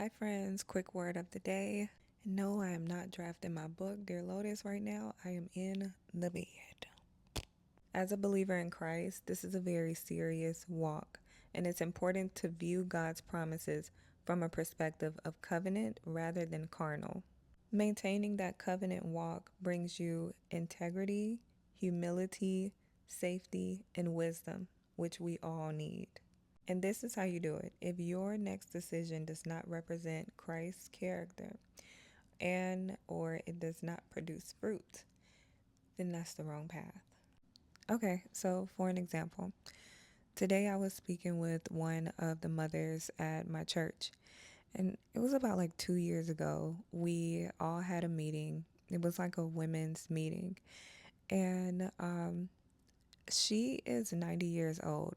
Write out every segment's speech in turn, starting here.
Hi, friends. Quick word of the day. No, I am not drafting my book, Dear Lotus, right now. I am in the bed. As a believer in Christ, this is a very serious walk, and it's important to view God's promises from a perspective of covenant rather than carnal. Maintaining that covenant walk brings you integrity, humility, safety, and wisdom, which we all need. And this is how you do it. If your next decision does not represent Christ's character and or it does not produce fruit, then that's the wrong path. Okay, so for an example, today I was speaking with one of the mothers at my church, and it was about like 2 years ago. We all had a meeting. It was like a women's meeting, and she is 90 years old.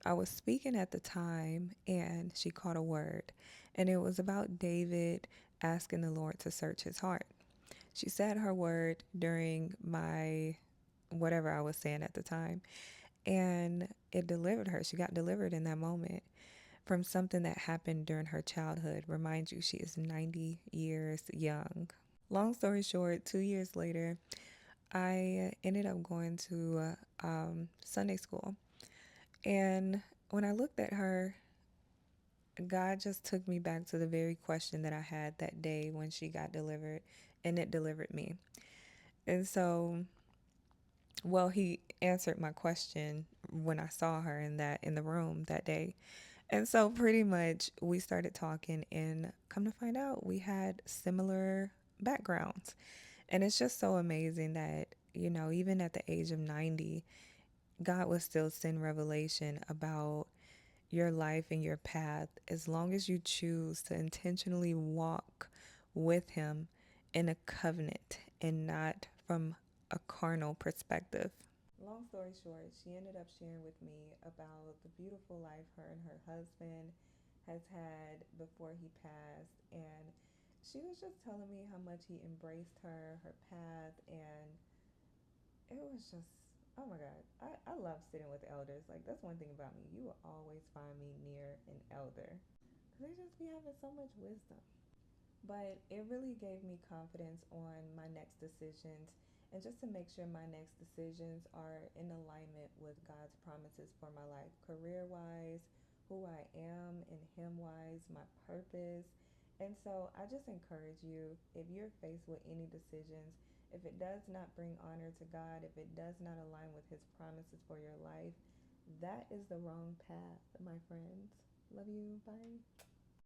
I was speaking at the time and she caught a word, and it was about David asking the Lord to search his heart. She said her word during my whatever I was saying at the time, and it delivered her. She got delivered in that moment from something that happened during her childhood. Remind you, she is 90 years young. Long story short, 2 years later, I ended up going to Sunday school. And when I looked at her, God just took me back to the very question that I had that day when she got delivered, and it delivered me. And so, well, he answered my question when I saw her in the room that day. And so pretty much we started talking, and come to find out we had similar backgrounds. And it's just so amazing that, even at the age of 90, God will still send revelation about your life and your path as long as you choose to intentionally walk with Him in a covenant and not from a carnal perspective. Long story short, she ended up sharing with me about the beautiful life her and her husband has had before he passed. And she was just telling me how much he embraced her path, and it was just, oh my God. I love sitting with elders. Like, that's one thing about me. You will always find me near an elder because they just be having so much wisdom. But it really gave me confidence on my next decisions, and just to make sure my next decisions are in alignment with God's promises for my life, career wise, who I am in Him wise, my purpose. And so I just encourage you, if you're faced with any decisions, if it does not bring honor to God, if it does not align with His promises for your life, that is the wrong path, my friends. Love you. Bye.